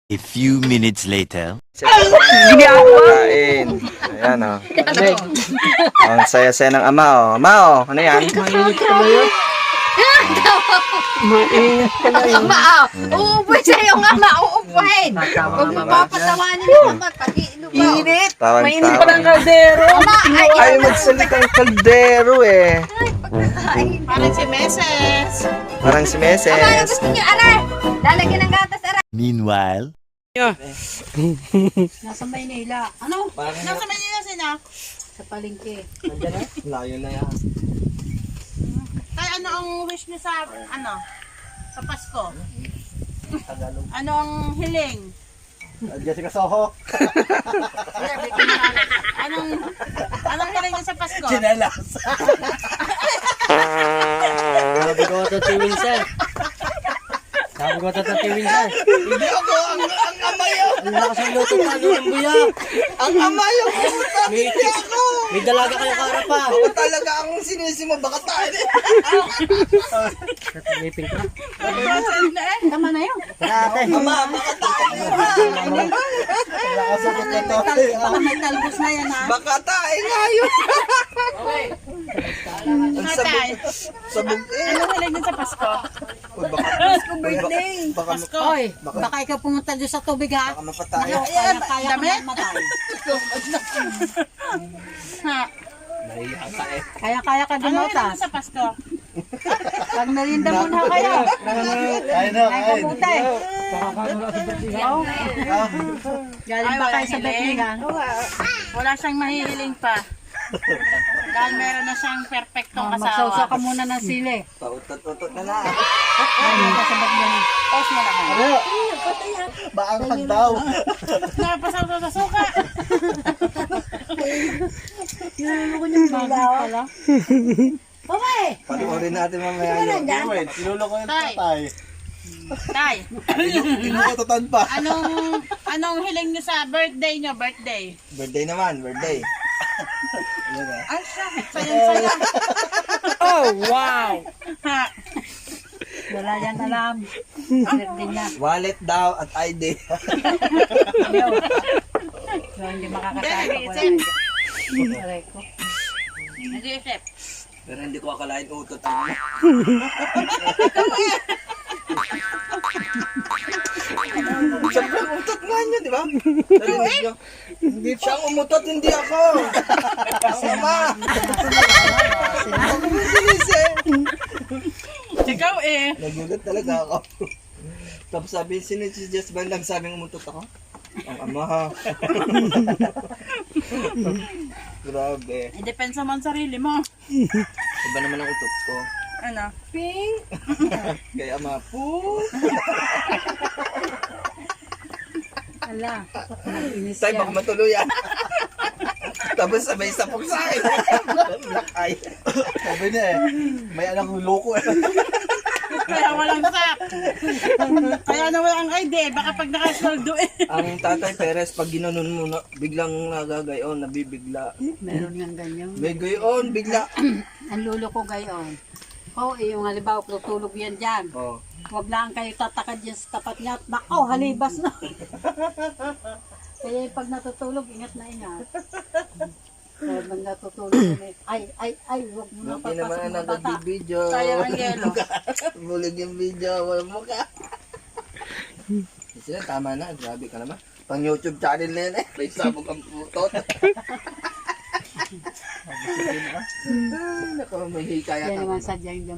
A few minutes later. Kain. Ayan o. Ang saya-saya ng ama o. Ama o, ano yan? Mainit ka na yun. Mainit ka na yun. Ama, uupoy sa'yo nga, mauupuhin. Huwag mo papatawanin mo, ama, pag-iinom mo. Init. Tawang Mainit pa ng kaldero. Ay, magsalikang kaldero eh. Parang si Meses. Parang si Ama, ano Meses. gusto niyo, aray? Lalagyan ng gatas, aray. Meanwhile. Nasa Maynila. Ano? Nasa Manila sila. Sa palengke. Layo na yan. Tay, ano ang wish niyo sa, sa Pasko? Ano ang hiling? Jessica Soho. Anong hiling niyo sa Pasko? Chinelas. Sabi ko tatiwin sir. Sabi ko tatiwin sir. Hindi ako, ang ama yun. Ang lakas ng luto pa ng buya. Ang ama yun. May dalaga kayo karapa. Ako talaga ang sinisimo, baka tayo. Tatalipin ka. Tama na yun. Ate. Ama, baka tayo. Nakasagot na to. Baka may talbos na yan ha. Baka tayo nga yun. Ang Tay, sabog eh. anong hiling niyo sa Pasko? Birthday. Baka Oy, Baka ikaw pumunta doon sa tubig, ha? mapatay. Kaya ko damit? mamatay. Ha? Kaya ka Anong hiling dumotas. niyo sa Pasko? Pag merinda muna kayo. Ay no, Ay, kabuti. Galing ba kayo sa Bethlehem? Wala siyang mahihiling pa. Dahil meron na siyang perfectong Magsawsa asawa. ka muna ng sili. Pautot-utot na lang. Galing ka sa Bethlehem. Pause mo naman. Baanghag daw. Napasaw sa suka. Pala. Okay. Panoorin natin mamaya yun. Wait, sinulok ko yung Tay. tatay. Tay, Inuutotan pa. anong hiling niyo sa birthday niyo? Birthday. Birthday naman, birthday. Ay, siya. Sayang-saya. Oh, wow. Ha? Wala yan alam. Birthday niya. Wallet daw at ID. Ayaw. So, hindi makakasama ko. Aray ko. Nag-iisip. Pero hindi ko akalain utot ako. Sobrang utot nga niya, di ba? Narinig niyo? Hindi siya ang umutot, hindi ako. Ang ama. Ako mo sinisi. Ikaw eh. Nagulat talaga ako. Tapos sabi, sino si Jess ba nagsabing umutot ako? Ang ama ha. Grabe. Depende naman sa sarili mo. Iba naman ang utot ko. Ano? Kaya ama po. Ala. Inis Tay, yan. baka matuluyan. Tapos sabay sapok sa akin. Black eye. Sabi niya eh, may anak ng loko eh. Kaya walang sak. Kaya nawala ang ID. Baka pag nakasoldo eh. Ang tatay Perez, pag ginanon mo, biglang nagagayon, nabibigla. Meron ng ganyan. May gayon, bigla. Ang lulo ko gayon. Oh, yung halimbawa, tutulog yan dyan. Oh. Huwag lang kayo tatakad dyan sa tapat niya. Nakaw, halibas na. Kaya pag natutulog, ingat na ingat. Kaya pag natutulog, ay, huwag mo na Hindi naman papasok ang ng bata. nag-video. Sayang ang yelo. Bulig yung video, wala mo ka. Sila, tama na, grabe ka naman. Pang YouTube channel na yan eh. May sabog ang putot. Naku, may hikaya Yan ka. naman sadyang hindi